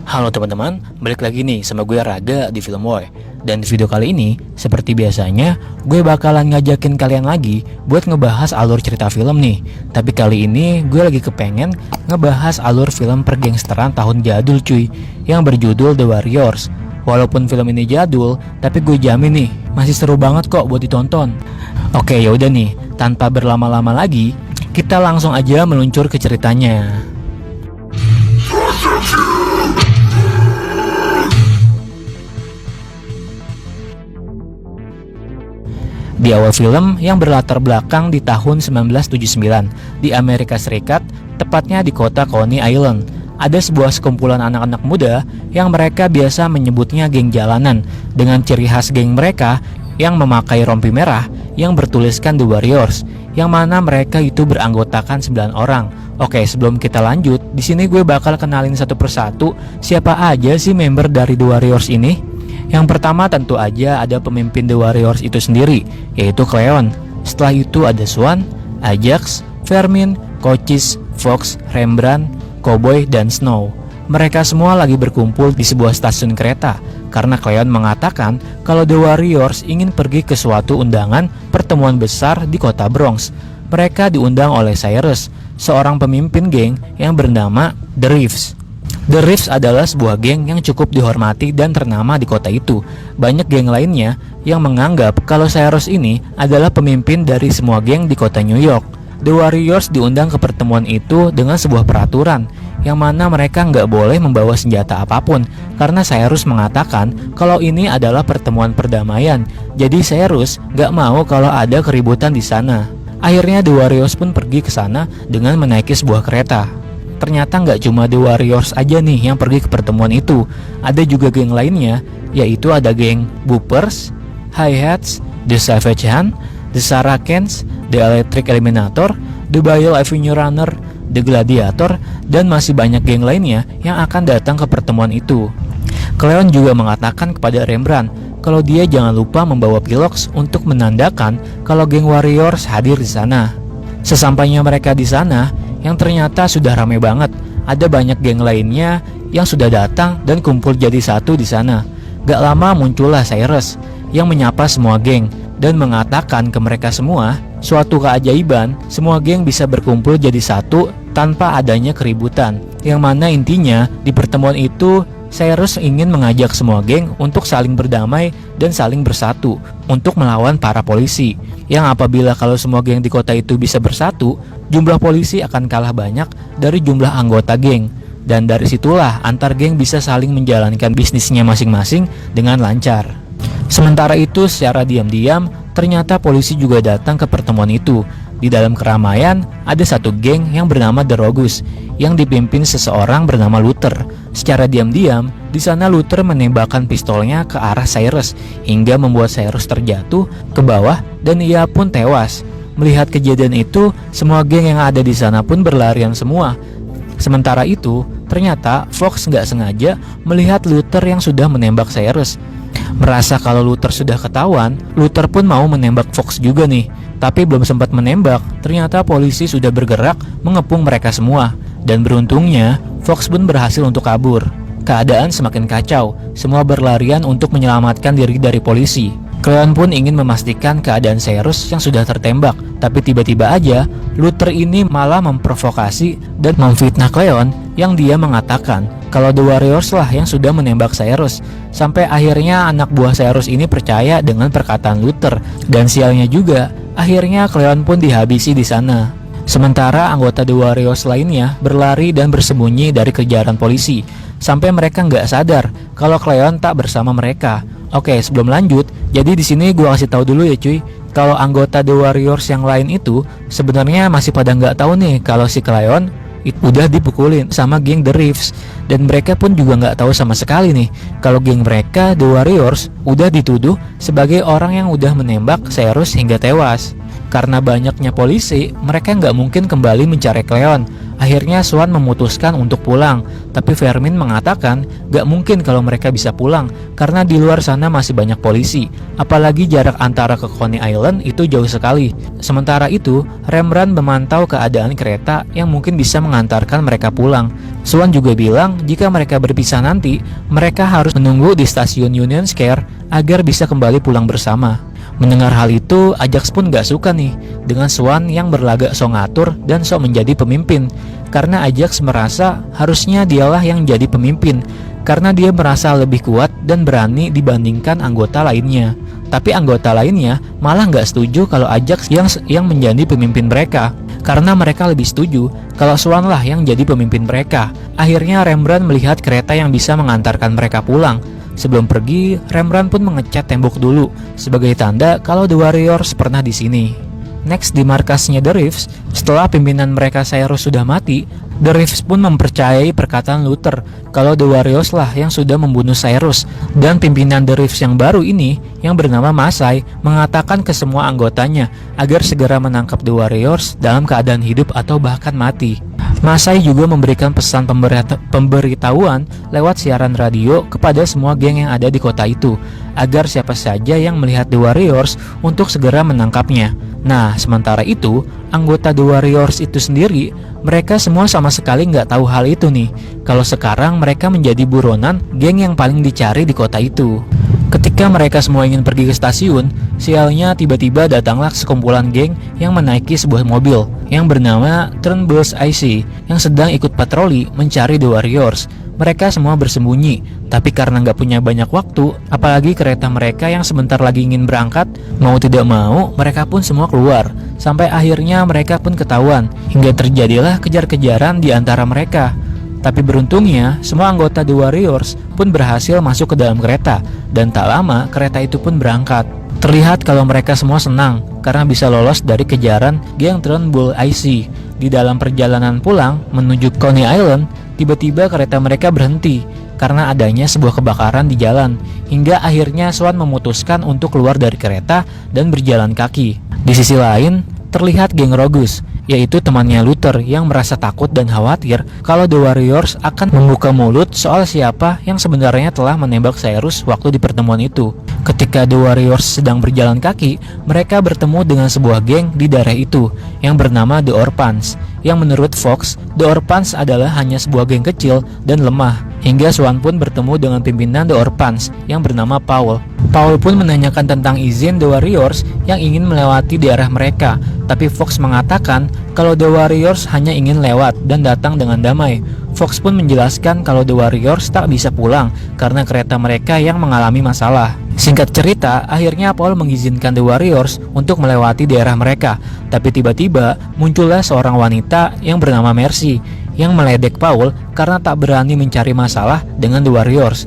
Halo teman-teman, balik lagi nih sama gue Raga di Film Boy. Dan di video kali ini, seperti biasanya, gue bakalan ngajakin kalian lagi buat ngebahas alur cerita film nih. Tapi kali ini gue lagi kepengen ngebahas alur film pergangsteran tahun jadul cuy, yang berjudul The Warriors. Walaupun film ini jadul, tapi gue jamin nih, masih seru banget kok buat ditonton. Oke, yaudah nih, tanpa berlama-lama lagi, kita langsung aja meluncur ke ceritanya. Di awal film yang berlatar belakang di tahun 1979 di Amerika Serikat, tepatnya di kota Coney Island, ada sebuah sekumpulan anak-anak muda yang mereka biasa menyebutnya geng jalanan, dengan ciri khas geng mereka yang memakai rompi merah yang bertuliskan The Warriors, yang mana mereka itu beranggotakan 9 orang. Oke, sebelum kita lanjut, di sini gue bakal kenalin satu persatu siapa aja sih member dari The Warriors ini. Yang pertama tentu aja ada pemimpin The Warriors itu sendiri, yaitu Cleon. Setelah itu ada Swan, Ajax, Vermin, Cochise, Fox, Rembrandt, Cowboy, dan Snow. Mereka semua lagi berkumpul di sebuah stasiun kereta karena Cleon mengatakan kalau The Warriors ingin pergi ke suatu undangan pertemuan besar di kota Bronx. Mereka diundang oleh Cyrus, seorang pemimpin geng yang bernama The Reeves. The Reeves adalah sebuah geng yang cukup dihormati dan ternama di kota itu. Banyak geng lainnya yang menganggap kalau Cyrus ini adalah pemimpin dari semua geng di kota New York. The Warriors diundang ke pertemuan itu dengan sebuah peraturan, yang mana mereka nggak boleh membawa senjata apapun, karena Cyrus mengatakan kalau ini adalah pertemuan perdamaian. Jadi Cyrus nggak mau kalau ada keributan di sana. Akhirnya The Warriors pun pergi ke sana dengan menaiki sebuah kereta. Ternyata nggak cuma The Warriors aja nih yang pergi ke pertemuan itu. Ada juga geng lainnya, yaitu ada geng Boopers, Hi-Hats, The Savage Hand, The Saracens, The Electric Eliminator, The Bile Avenue Runner, The Gladiator, dan masih banyak geng lainnya yang akan datang ke pertemuan itu. Cleon juga mengatakan kepada Rembrandt kalau dia jangan lupa membawa piloks untuk menandakan kalau geng Warriors hadir di sana. Sesampainya mereka di sana, yang ternyata sudah ramai banget. Ada banyak geng lainnya yang sudah datang dan kumpul jadi satu di sana. Gak lama muncullah Cyrus yang menyapa semua geng dan mengatakan ke mereka semua suatu keajaiban, semua geng bisa berkumpul jadi satu tanpa adanya keributan. Yang mana intinya di pertemuan itu Cyrus ingin mengajak semua geng untuk saling berdamai dan saling bersatu untuk melawan para polisi. Yang apabila kalau semua geng di kota itu bisa bersatu, jumlah polisi akan kalah banyak dari jumlah anggota geng. Dan dari situlah antar geng bisa saling menjalankan bisnisnya masing-masing dengan lancar. Sementara itu secara diam-diam ternyata polisi juga datang ke pertemuan itu. Di dalam keramaian ada satu geng yang bernama The Rogues yang dipimpin seseorang bernama Luther. Secara diam-diam di sana Luther menembakkan pistolnya ke arah Cyrus hingga membuat Cyrus terjatuh ke bawah dan ia pun tewas. Melihat kejadian itu, semua geng yang ada di sana pun berlarian semua. Sementara itu, ternyata Fox nggak sengaja melihat Luther yang sudah menembak Cyrus. Merasa kalau Luther sudah ketahuan, Luther pun mau menembak Fox juga nih. Tapi belum sempat menembak, ternyata polisi sudah bergerak mengepung mereka semua. Dan beruntungnya, Fox pun berhasil untuk kabur. Keadaan semakin kacau, semua berlarian untuk menyelamatkan diri dari polisi. Cleon pun ingin memastikan keadaan Cyrus yang sudah tertembak, tapi tiba-tiba aja Luther ini malah memprovokasi dan memfitnah Cleon yang dia mengatakan kalau The Warriors lah yang sudah menembak Cyrus. Sampai akhirnya anak buah Cyrus ini percaya dengan perkataan Luther, dan sialnya juga akhirnya Cleon pun dihabisi di sana. Sementara anggota The Warriors lainnya berlari dan bersembunyi dari kejaran polisi sampai mereka nggak sadar kalau Cleon tak bersama mereka. Oke, sebelum lanjut, jadi di sini gue kasih tahu dulu ya cuy, kalau anggota The Warriors yang lain itu sebenarnya masih pada nggak tahu nih kalau si Cleon udah dipukulin sama geng The Reeves, dan mereka pun juga nggak tahu sama sekali nih kalau geng mereka The Warriors udah dituduh sebagai orang yang udah menembak Cyrus hingga tewas. Karena banyaknya polisi, mereka nggak mungkin kembali mencari Cleon. Akhirnya Swan memutuskan untuk pulang, tapi Fermin mengatakan gak mungkin kalau mereka bisa pulang karena di luar sana masih banyak polisi, apalagi jarak antara ke Coney Island itu jauh sekali. Sementara itu, Rembrandt memantau keadaan kereta yang mungkin bisa mengantarkan mereka pulang. Swan juga bilang jika mereka berpisah nanti, mereka harus menunggu di stasiun Union Square agar bisa kembali pulang bersama. Mendengar hal itu, Ajax pun gak suka nih dengan Swan yang berlagak sok ngatur dan sok menjadi pemimpin. Karena Ajax merasa harusnya dialah yang jadi pemimpin, karena dia merasa lebih kuat dan berani dibandingkan anggota lainnya. Tapi anggota lainnya malah gak setuju kalau Ajax yang menjadi pemimpin mereka, karena mereka lebih setuju kalau Swan lah yang jadi pemimpin mereka. Akhirnya Rembrandt melihat kereta yang bisa mengantarkan mereka pulang. Sebelum pergi, Rembrandt pun mengecat tembok dulu sebagai tanda kalau The Warriors pernah di sini. Next, di markasnya The Reeves, setelah pimpinan mereka Cyrus sudah mati, The Reeves pun mempercayai perkataan Luther kalau The Warriors lah yang sudah membunuh Cyrus, dan pimpinan The Reeves yang baru ini, yang bernama Masai, mengatakan ke semua anggotanya agar segera menangkap The Warriors dalam keadaan hidup atau bahkan mati. Masai juga memberikan pesan pemberitahuan lewat siaran radio kepada semua geng yang ada di kota itu, agar siapa saja yang melihat The Warriors untuk segera menangkapnya. Nah, sementara itu, anggota The Warriors itu sendiri, mereka semua sama sekali nggak tahu hal itu nih, kalau sekarang mereka menjadi buronan geng yang paling dicari di kota itu. Ketika mereka semua ingin pergi ke stasiun, sialnya tiba-tiba datanglah sekumpulan geng yang menaiki sebuah mobil yang bernama Turnbull's IC yang sedang ikut patroli mencari The Warriors. Mereka semua bersembunyi, tapi karena nggak punya banyak waktu, apalagi kereta mereka yang sebentar lagi ingin berangkat, mau tidak mau, mereka pun semua keluar. Sampai akhirnya mereka pun ketahuan, hingga terjadilah kejar-kejaran di antara mereka. Tapi beruntungnya, semua anggota The Warriors pun berhasil masuk ke dalam kereta, dan tak lama kereta itu pun berangkat. Terlihat kalau mereka semua senang karena bisa lolos dari kejaran geng Turnbull IC. Di dalam perjalanan pulang menuju Coney Island, tiba-tiba kereta mereka berhenti karena adanya sebuah kebakaran di jalan, hingga akhirnya Swan memutuskan untuk keluar dari kereta dan berjalan kaki. Di sisi lain, terlihat geng Rogus, yaitu temannya Luther yang merasa takut dan khawatir kalau The Warriors akan membuka mulut soal siapa yang sebenarnya telah menembak Cyrus waktu di pertemuan itu. Ketika The Warriors sedang berjalan kaki, mereka bertemu dengan sebuah geng di daerah itu yang bernama The Orphans, yang menurut Fox, The Orphans adalah hanya sebuah geng kecil dan lemah. Hingga Swan pun bertemu dengan pimpinan The Orphans yang bernama Paul. Paul pun menanyakan tentang izin The Warriors yang ingin melewati daerah mereka, tapi Fox mengatakan kalau The Warriors hanya ingin lewat dan datang dengan damai. Fox pun menjelaskan kalau The Warriors tak bisa pulang karena kereta mereka yang mengalami masalah. Singkat cerita, akhirnya Paul mengizinkan The Warriors untuk melewati daerah mereka, tapi tiba-tiba muncullah seorang wanita yang bernama Mercy yang meledek Paul karena tak berani mencari masalah dengan The Warriors.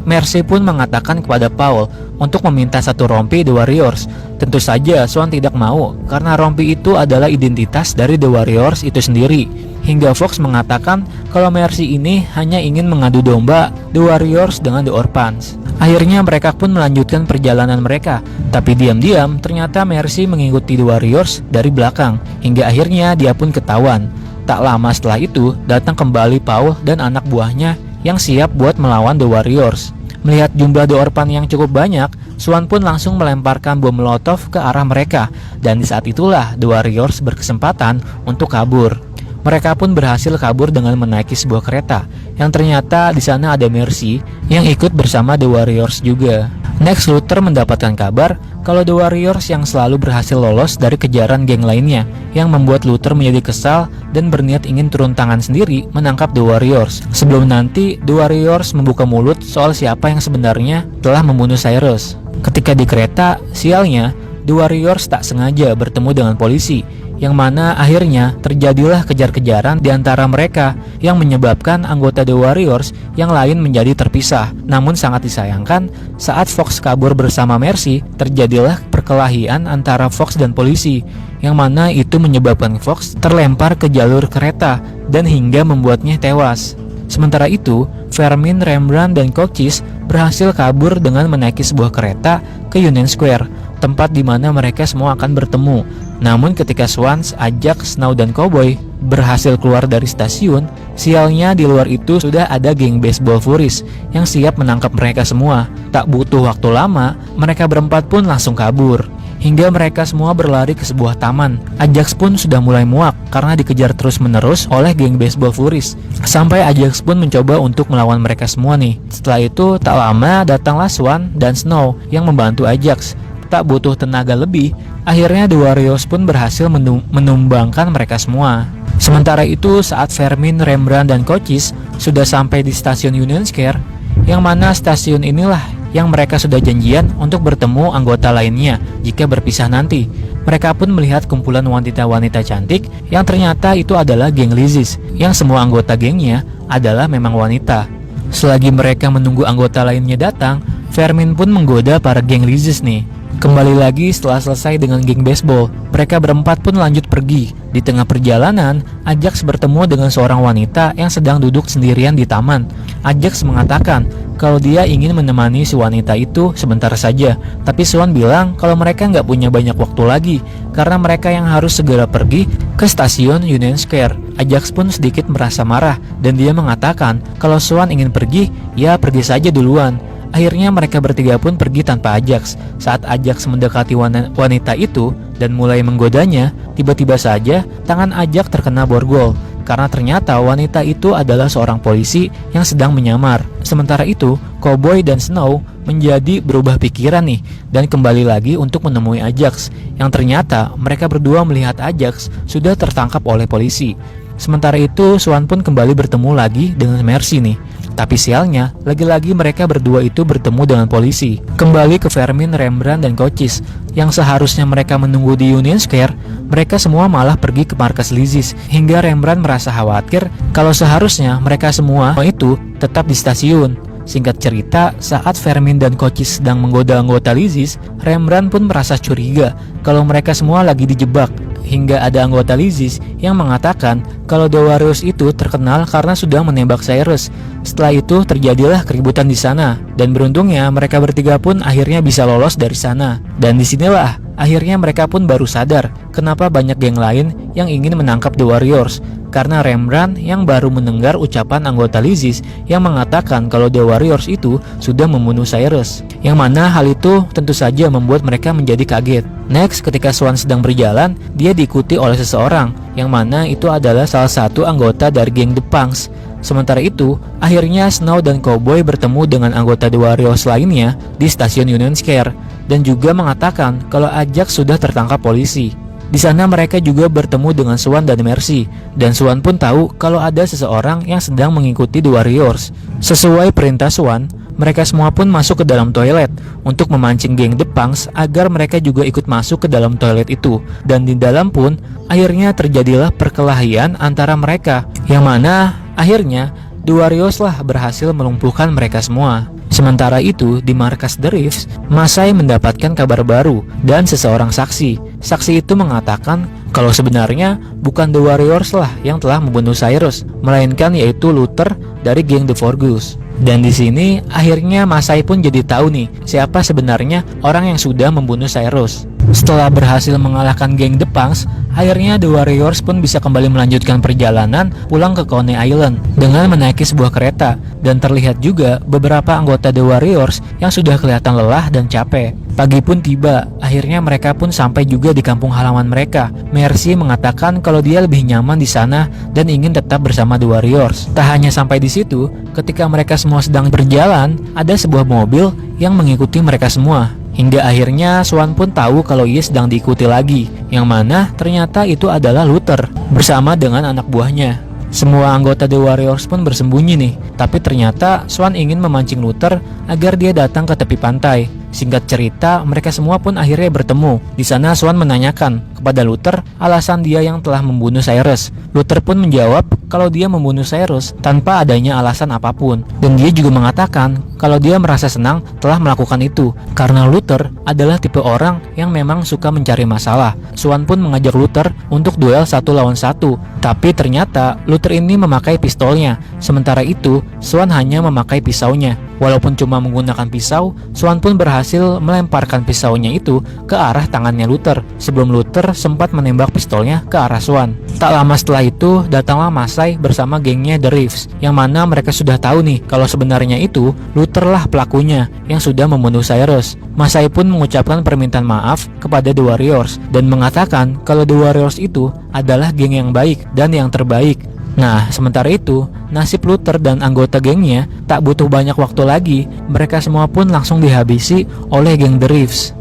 Mercy pun mengatakan kepada Paul untuk meminta satu rompi The Warriors. Tentu saja Swan tidak mau karena rompi itu adalah identitas dari The Warriors itu sendiri. Hingga Fox mengatakan kalau Mercy ini hanya ingin mengadu domba The Warriors dengan The Orphans. Akhirnya mereka pun melanjutkan perjalanan mereka, tapi diam-diam ternyata Mercy mengikuti The Warriors dari belakang, hingga akhirnya dia pun ketahuan. Tak lama setelah itu, datang kembali Paul dan anak buahnya yang siap buat melawan The Warriors. Melihat jumlah The Orphans yang cukup banyak, Swan pun langsung melemparkan bom molotov ke arah mereka, dan di saat itulah The Warriors berkesempatan untuk kabur. Mereka pun berhasil kabur dengan menaiki sebuah kereta, yang ternyata di sana ada Mercy yang ikut bersama The Warriors juga. Next, Luther mendapatkan kabar kalau The Warriors yang selalu berhasil lolos dari kejaran geng lainnya, yang membuat Luther menjadi kesal dan berniat ingin turun tangan sendiri menangkap The Warriors. Sebelum nanti The Warriors membuka mulut soal siapa yang sebenarnya telah membunuh Cyrus. Ketika di kereta, sialnya The Warriors tak sengaja bertemu dengan polisi, yang mana akhirnya terjadilah kejar-kejaran di antara mereka yang menyebabkan anggota The Warriors yang lain menjadi terpisah. Namun sangat disayangkan, saat Fox kabur bersama Mercy, terjadilah perkelahian antara Fox dan polisi, yang mana itu menyebabkan Fox terlempar ke jalur kereta dan hingga membuatnya tewas. Sementara itu, Fermin, Rembrandt, dan Cochise berhasil kabur dengan menaiki sebuah kereta ke Union Square, tempat di mana mereka semua akan bertemu. Namun ketika Swans, Ajax, Snow, dan Cowboy berhasil keluar dari stasiun, sialnya di luar itu sudah ada geng baseball Furies yang siap menangkap mereka semua. Tak butuh waktu lama, mereka berempat pun langsung kabur. Hingga mereka semua berlari ke sebuah taman. Ajax pun sudah mulai muak karena dikejar terus-menerus oleh geng baseball Furies. Sampai Ajax pun mencoba untuk melawan mereka semua nih. Setelah itu tak lama datanglah Swan dan Snow yang membantu Ajax. Tak butuh tenaga lebih, akhirnya The Warriors pun berhasil menumbangkan mereka semua. Sementara itu saat Vermin, Rembrandt, dan Cochise sudah sampai di stasiun Union Square, yang mana stasiun inilah yang mereka sudah janjian untuk bertemu anggota lainnya jika berpisah nanti. Mereka pun melihat kumpulan wanita-wanita cantik yang ternyata itu adalah geng Lizis, yang semua anggota gengnya adalah memang wanita. Selagi mereka menunggu anggota lainnya datang, Vermin pun menggoda para geng Lizis nih. Kembali lagi setelah selesai dengan geng baseball, mereka berempat pun lanjut pergi. Di tengah perjalanan, Ajax bertemu dengan seorang wanita yang sedang duduk sendirian di taman. Ajax mengatakan kalau dia ingin menemani si wanita itu sebentar saja, tapi Swan bilang kalau mereka nggak punya banyak waktu lagi karena mereka yang harus segera pergi ke stasiun Union Square. Ajax pun sedikit merasa marah dan dia mengatakan kalau Swan ingin pergi, ya pergi saja duluan. Akhirnya mereka bertiga pun pergi tanpa Ajax. Saat Ajax mendekati wanita itu dan mulai menggodanya, tiba-tiba saja tangan Ajax terkena borgol karena ternyata wanita itu adalah seorang polisi yang sedang menyamar. Sementara itu, Cowboy dan Snow menjadi berubah pikiran nih dan kembali lagi untuk menemui Ajax, yang ternyata mereka berdua melihat Ajax sudah tertangkap oleh polisi. Sementara itu, Swan pun kembali bertemu lagi dengan Mercy nih. Tapi sialnya, lagi-lagi mereka berdua itu bertemu dengan polisi. Kembali ke Vermin, Rembrandt, dan Cochise, yang seharusnya mereka menunggu di Union Square, mereka semua malah pergi ke markas Lizis. Hingga Rembrandt merasa khawatir kalau seharusnya mereka semua itu tetap di stasiun. Singkat cerita, saat Vermin dan Cochise sedang menggoda anggota Lizis, Rembrandt pun merasa curiga kalau mereka semua lagi dijebak. Hingga ada anggota Lizis yang mengatakan kalau The Warriors itu terkenal karena sudah menembak Cyrus. Setelah itu terjadilah keributan di sana, dan beruntungnya mereka bertiga pun akhirnya bisa lolos dari sana. Dan disinilah akhirnya mereka pun baru sadar kenapa banyak geng lain yang ingin menangkap The Warriors. Karena Rembrandt yang baru mendengar ucapan anggota Lizis yang mengatakan kalau The Warriors itu sudah membunuh Cyrus, yang mana hal itu tentu saja membuat mereka menjadi kaget. Next, ketika Swan sedang berjalan, dia diikuti oleh seseorang, yang mana itu adalah salah satu anggota dari geng The Punks. Sementara itu, akhirnya Snow dan Cowboy bertemu dengan anggota The Warriors lainnya di stasiun Union Square, dan juga mengatakan kalau Ajax sudah tertangkap polisi. Di sana mereka juga bertemu dengan Swan dan Mercy, dan Swan pun tahu kalau ada seseorang yang sedang mengikuti The Warriors. Sesuai perintah Swan, mereka semua pun masuk ke dalam toilet untuk memancing geng The Punks agar mereka juga ikut masuk ke dalam toilet itu. Dan di dalam pun akhirnya terjadilah perkelahian antara mereka, yang mana akhirnya The Warriors lah berhasil melumpuhkan mereka semua. Sementara itu, di markas The Reefs, Masai mendapatkan kabar baru dan seseorang saksi. Saksi itu mengatakan kalau sebenarnya bukan The Warriors lah yang telah membunuh Cyrus, melainkan yaitu Luther dari geng The Forgus. Dan di sini akhirnya Masai pun jadi tahu nih siapa sebenarnya orang yang sudah membunuh Cyrus. Setelah berhasil mengalahkan geng The Punks, akhirnya The Warriors pun bisa kembali melanjutkan perjalanan pulang ke Coney Island dengan menaiki sebuah kereta. Dan terlihat juga beberapa anggota The Warriors yang sudah kelihatan lelah dan capek. Pagi pun tiba, akhirnya mereka pun sampai juga di kampung halaman mereka. Mercy mengatakan kalau dia lebih nyaman di sana dan ingin tetap bersama The Warriors. Tak hanya sampai di situ, ketika mereka semua sedang berjalan, ada sebuah mobil yang mengikuti mereka semua. Hingga akhirnya Swan pun tahu kalau ia sedang diikuti lagi, yang mana ternyata itu adalah Luther bersama dengan anak buahnya. Semua anggota The Warriors pun bersembunyi nih, tapi ternyata Swan ingin memancing Luther agar dia datang ke tepi pantai. Singkat cerita, mereka semua pun akhirnya bertemu. Di sana Swan menanyakan kepada Luther alasan dia yang telah membunuh Cyrus. Luther pun menjawab kalau dia membunuh Cyrus tanpa adanya alasan apapun. Dan dia juga mengatakan kalau dia merasa senang telah melakukan itu karena Luther adalah tipe orang yang memang suka mencari masalah. Swan pun mengajak Luther untuk duel 1 lawan 1, tapi ternyata Luther ini memakai pistolnya. Sementara itu, Swan hanya memakai pisaunya. Walaupun cuma menggunakan pisau, Swan pun berhasil melemparkan pisaunya itu ke arah tangannya Luther sebelum Luther sempat menembak pistolnya ke arah Swan. Tak lama setelah itu, datanglah Masai bersama gengnya The Reeves, yang mana mereka sudah tahu nih kalau sebenarnya itu Luther lah pelakunya yang sudah membunuh Cyrus. Masai pun mengucapkan permintaan maaf kepada The Warriors dan mengatakan kalau The Warriors itu adalah geng yang baik dan yang terbaik. Nah, sementara itu, nasib Luther dan anggota gengnya tak butuh banyak waktu lagi. Mereka semua pun langsung dihabisi oleh geng The Reeves.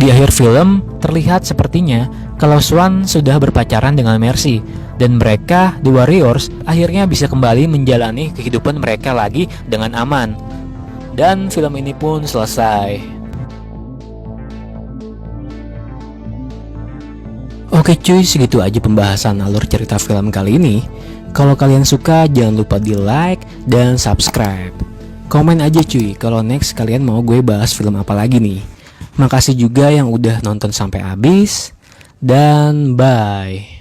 Di akhir film, terlihat sepertinya kalau Swan sudah berpacaran dengan Mercy, dan mereka, The Warriors, akhirnya bisa kembali menjalani kehidupan mereka lagi dengan aman. Dan film ini pun selesai. Oke cuy, segitu aja pembahasan alur cerita film kali ini. Kalau kalian suka, jangan lupa di like dan subscribe. Komen aja cuy, kalau next kalian mau gue bahas film apa lagi nih. Makasih juga yang udah nonton sampai habis. Dan bye.